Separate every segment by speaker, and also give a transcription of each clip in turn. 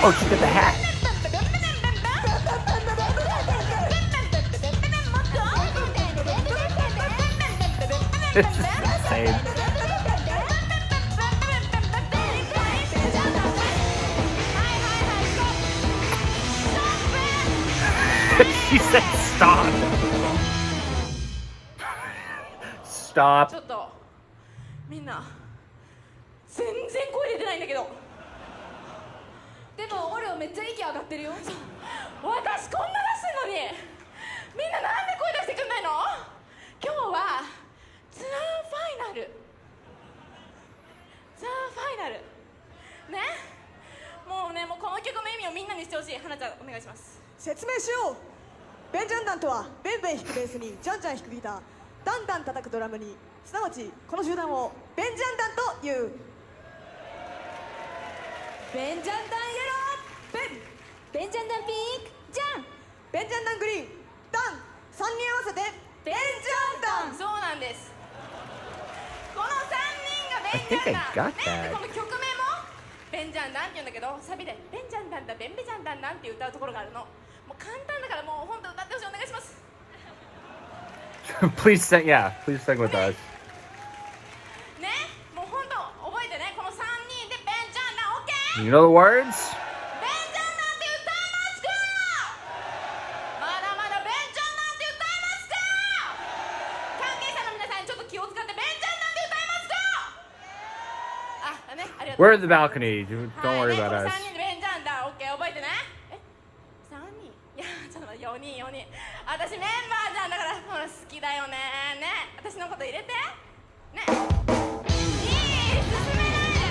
Speaker 1: Oh, she did the hat. This is insane. She said stop. Stop.
Speaker 2: ちょっとみんな全然声出てないんだけど。でもオレオめっちゃ息上がってるよ。私こんな出してんのにみんななんで声出してくんないの？今日はツアーファイナルね。もうこの曲の意味をみんなにしてほしい。花ちゃんお願いします。
Speaker 3: 説明しよう。ベンジャンダンとはベンベン弾くベースにジャンジャン弾くギター、ダンダン叩くドラムに、すなわちこの集団をベンジャンダンという。
Speaker 2: ベンジャンダンイエロー、ベンジャンダンピンク、ジャン、
Speaker 3: ベンジャンダングリーン、ダン、3人合わせてベンジャンダン。
Speaker 2: そうなんです。この3人がベンジャンダンね。でこの曲名もベンジャンダンって言うんだけど、サビでベンジャンダンだベンベジャンダンダンって歌うところがあるの。もう簡単だからもう本当歌ってほしい。お願いします。
Speaker 1: Please sing, yeah, please sing with us.
Speaker 2: ね、もう本当覚えてね。この3人でベンジャンダン、オッケー。
Speaker 1: You know the words?
Speaker 2: ベンジャンダンって歌えますか？まだまだベンジャンダンって歌えますか？関係者の皆さんにちょっと気を使ってベンジャンダンって歌えますか？あ、ね、ありがとう。
Speaker 1: We're in the balcony. Don't worry about
Speaker 2: この
Speaker 1: us.
Speaker 2: 3人でベンジャンダン、オッケー、覚えてね。3人？いや、ちょっと待って、4人。私メンバーじゃんだから、ほら好きだよね。ね、私のこと入れて。ね。いい、進めないで。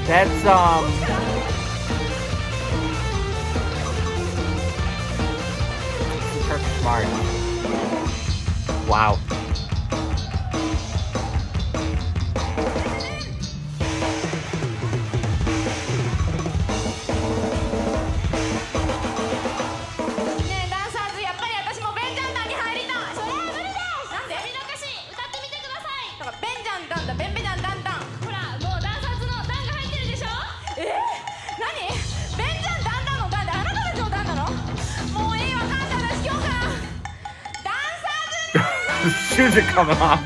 Speaker 1: That's perfect smart. Wow. The shoes are coming off.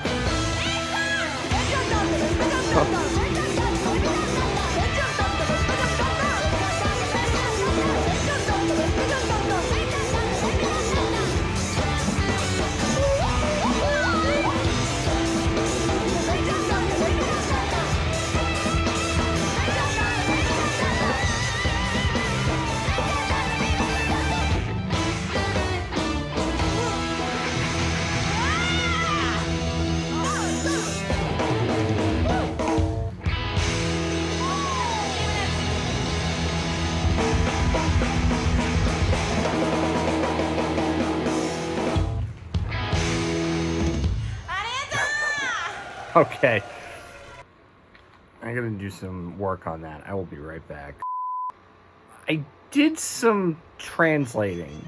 Speaker 1: Okay. I'm gonna do some work on that. I will be right back. I did some translating,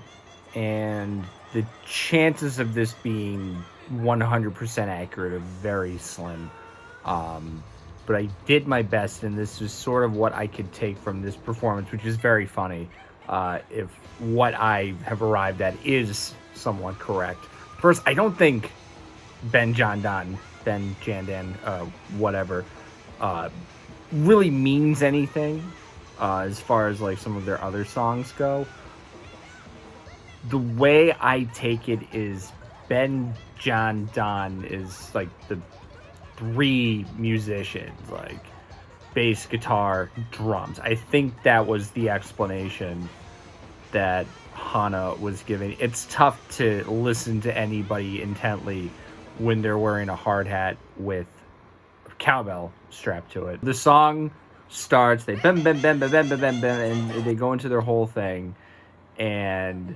Speaker 1: and the chances of this being 100% accurate are very slim. But I did my best, and this is sort of what I could take from this performance, which is very funny. If what I have arrived at is somewhat correct. First, I don't think Ben Jandan, whatever, really means anything as far as like some of their other songs go. The way I take it is Ben Jandan is like the 3 musicians, like bass, guitar, drums. I think that was the explanation that Hana was giving. It's tough to listen to anybody intently when they're wearing a hard hat with a cowbell strapped to it. The song starts, they bam, bam, bam, bam, bam, bam, bam, bam, and they go into their whole thing, and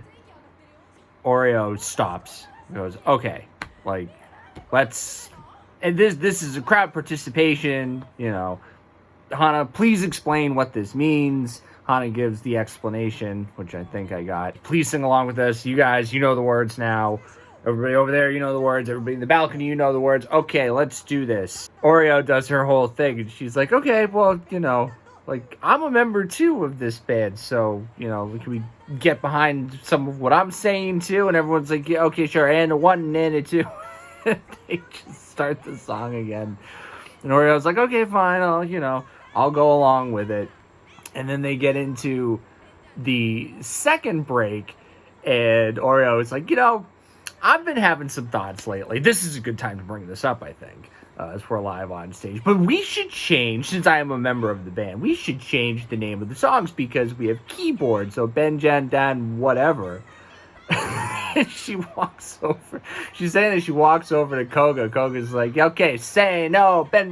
Speaker 1: Oreo stops and goes, okay, like, let's, and this is a crowd participation, you know, Hana, please explain what this means. Hana gives the explanation, which I think I got. Please sing along with us. You guys, you know the words now. Everybody over there, you know the words. Everybody in the balcony, you know the words. Okay, let's do this. Oreo does her whole thing, and she's like, okay, well, you know, like, I'm a member, too, of this band, so, you know, can we get behind some of what I'm saying, too? And everyone's like, yeah, okay, sure, and a 1 and a 2. They just start the song again. And Oreo's like, okay, fine, I'll go along with it. And then they get into the second break, and Oreo is like, I've been having some thoughts lately. This is a good time to bring this up, I think, as we're live on stage. But we should change, since I am a member of the band, we should change the name of the songs because we have keyboards. So Ben, Jan, Dan, whatever. She walks over. She's saying that she walks over to Koga. Koga's like, okay, say no, Ben,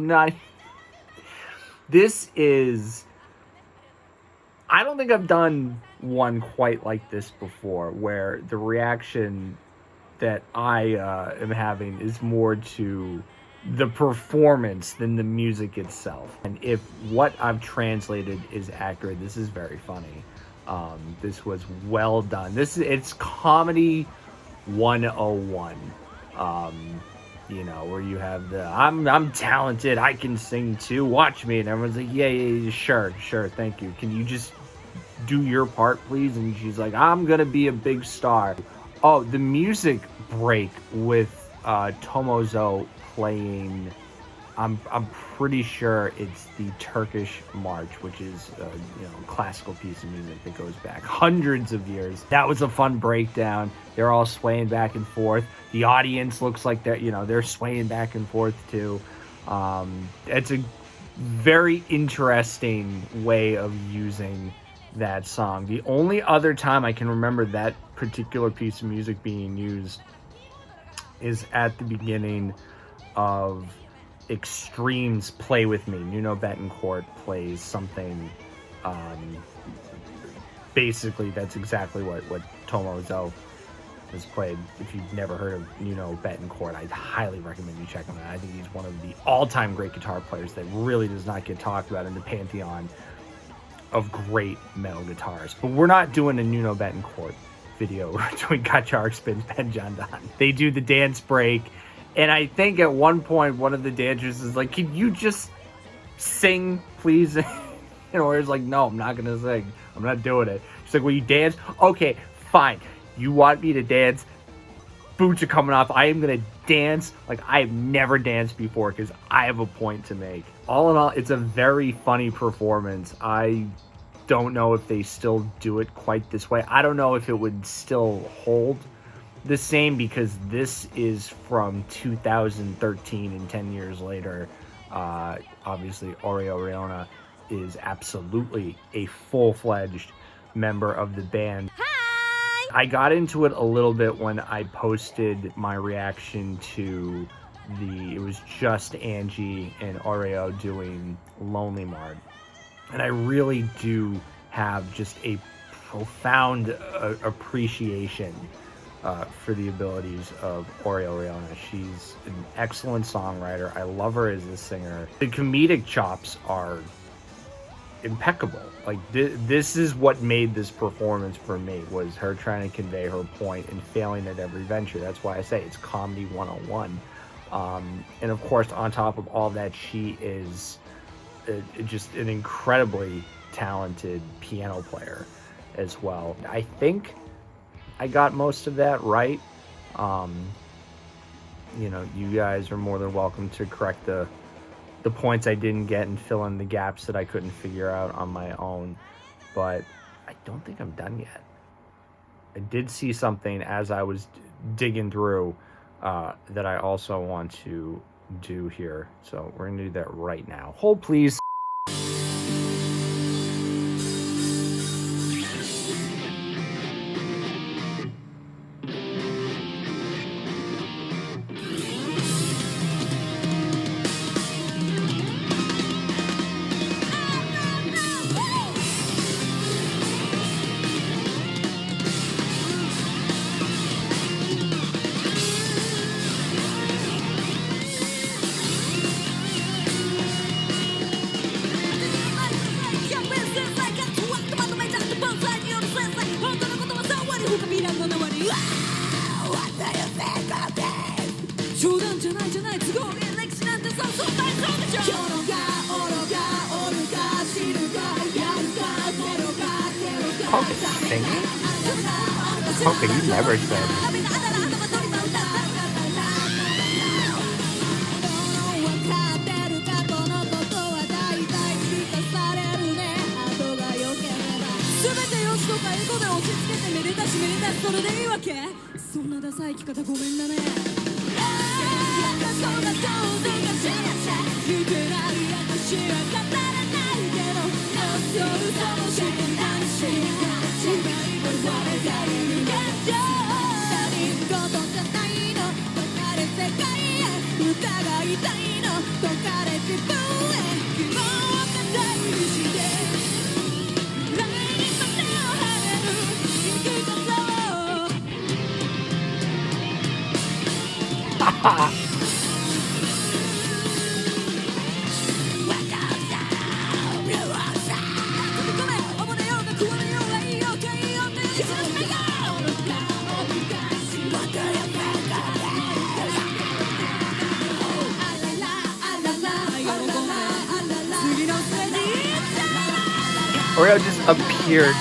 Speaker 1: not. This is... I don't think I've done one quite like this before, where the reaction that I am having is more to the performance than the music itself. And if what I've translated is accurate, this is very funny. This was well done. It's comedy 101. Where you have the I'm talented, I can sing too, watch me, and everyone's like, yeah, sure, thank you. Can you just do your part, please? And she's like, I'm gonna be a big star. Oh, the music break with Tomozo playing, I'm pretty sure it's the Turkish march, which is a classical piece of music that goes back hundreds of years. That was a fun breakdown. They're all swaying back and forth. The audience looks like they're swaying back and forth too. It's a very interesting way of using that song. The only other time I can remember that particular piece of music being used is at the beginning of Extreme's Play With Me. Nuno Betancourt plays something, basically that's exactly what Tomozo has played. If you've never heard of Nuno Betancourt, I'd highly recommend you check him out. I think he's one of the all-time great guitar players that really does not get talked about in the pantheon of great metal guitarists. But we're not doing a Nuno Betancourt video. We're doing Gacharic spins Ben Jandan. They do the dance break, and I think at one point one of the dancers is like, can you just sing, please? And Orio's like, no, I'm not gonna sing. I'm not doing it. She's like, will you dance? Okay, fine. You want me to dance? Boots are coming off. I am gonna dance like I've never danced before because I have a point to make. All in all, it's a very funny performance. I don't know if they still do it quite this way. I don't know if it would still hold the same because this is from 2013 and 10 years later. Obviously, Oreo Reona is absolutely a full-fledged member of the band. Hi! I got into it a little bit when I posted my reaction to it was just Angie and Oreo doing Lonely Mart. And I really do have just a profound appreciation for the abilities of Oreo Reona. She's an excellent songwriter. I love her as a singer. The comedic chops are impeccable. Like this is what made this performance for me, was her trying to convey her point and failing at every venture. That's why I say it's comedy 101. And of course, on top of all that, she is just an incredibly talented piano player as well. I think I got most of that right. You know, you guys are more than welcome to correct the points I didn't get and fill in the gaps that I couldn't figure out on my own. But I don't think I'm done yet. I did see something as I was digging through that I also want to do here. So we're gonna do that right now. Hold please. Okay, you never said. Oreo just appeared.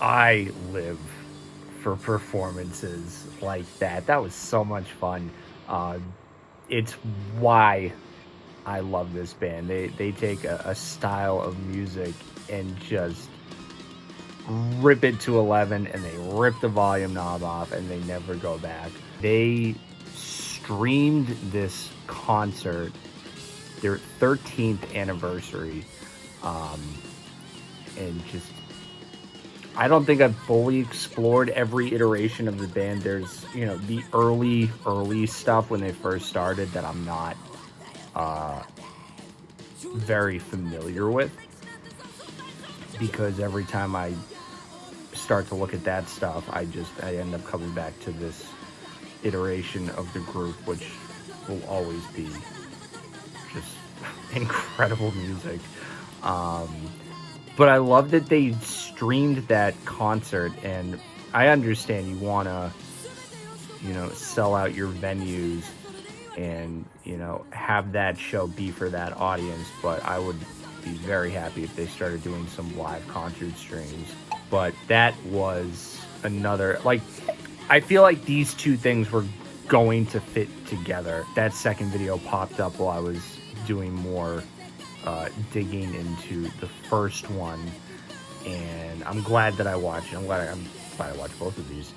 Speaker 1: I live for performances like that. That was so much fun. It's why I love this band. They take a style of music and just rip it to 11, and they rip the volume knob off, and they never go back. They streamed this concert, their 13th anniversary, And just, I don't think I've fully explored every iteration of the band. There's, you know, the early stuff when they first started that I'm not very familiar with, because every time I start to look at that stuff, I end up coming back to this iteration of the group, which will always be just incredible music. But I love that they streamed that concert, and I understand you want to, you know, sell out your venues and, you know, have that show be for that audience, but I would be very happy if they started doing some live concert streams. But that was another, like, I feel like these two things were going to fit together. That second video popped up while I was doing more digging into the first one, and I'm glad that I watched it. I'm glad I watched both of these.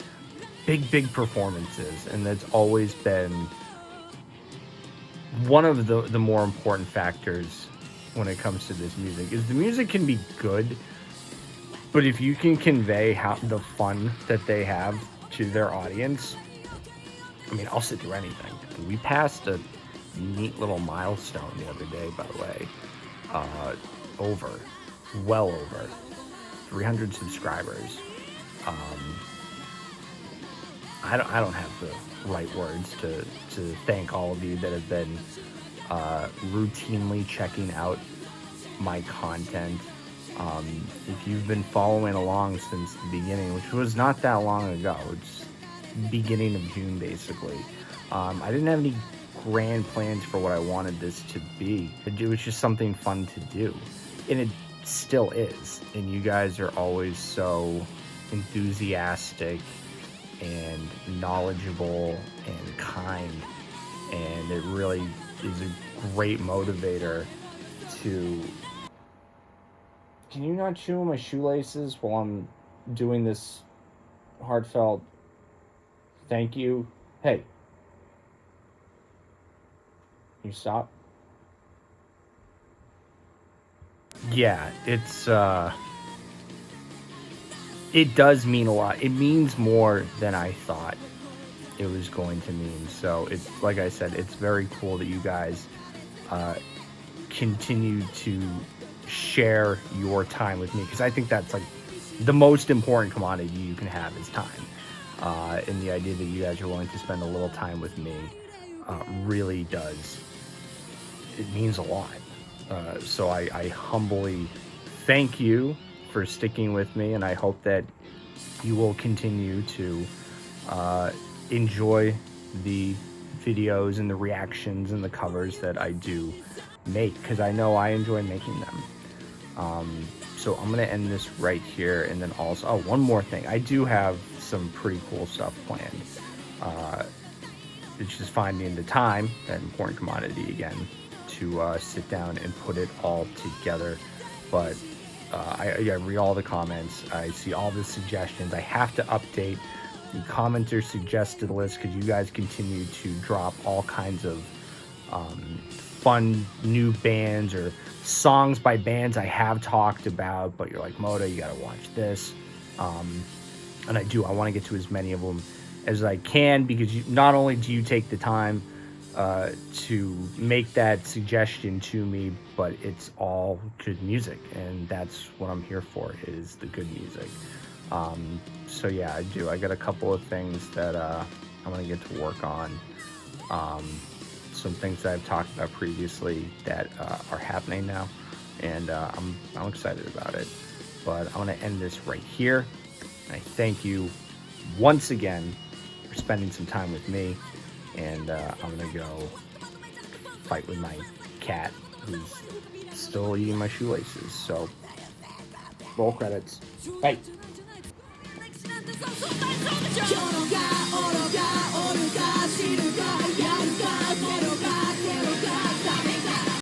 Speaker 1: Big performances, and that's always been one of the more important factors when it comes to this music. Is the music can be good, but if you can convey the fun that they have to their audience, I mean, I'll sit through anything. We passed a neat little milestone the other day, by the way. Well over 300 subscribers. I don't have the right words to thank all of you that have been routinely checking out my content. If you've been following along since the beginning, which was not that long ago, it's beginning of June basically. I didn't have any grand plans for what I wanted this to be. It was just something fun to do, and it still is. And you guys are always so enthusiastic and knowledgeable and kind, and it really is a great motivator to... Can you not chew on my shoelaces while I'm doing this heartfelt thank you? Hey, you stop? Yeah, it's it does mean a lot. It means more than I thought it was going to mean. So it's, like I said, it's very cool that you guys continue to share your time with me, because I think that's like the most important commodity you can have is time. And the idea that you guys are willing to spend a little time with me really does, it means a lot. So I humbly thank you for sticking with me, and I hope that you will continue to enjoy the videos and the reactions and the covers that I do make, because I know I enjoy making them. So I'm gonna end this right here, and then also, one more thing, I do have some pretty cool stuff planned. It's just finding the time, that important commodity again, to sit down and put it all together. But I read all the comments, I see all the suggestions. I have to update the commenter suggested list, because you guys continue to drop all kinds of fun new bands or songs by bands I have talked about, but you're like, Moda, you gotta watch this. And I want to get to as many of them as I can, because not only do you take the time to make that suggestion to me, but it's all good music, and that's what I'm here for, is the good music. So yeah, I got a couple of things that I'm gonna get to work on. Some things that I've talked about previously that are happening now, and I'm excited about it. But I'm gonna end this right here. I thank you once again for spending some time with me, and I'm gonna go fight with my cat, who's still eating my shoelaces. So roll credits. Bye.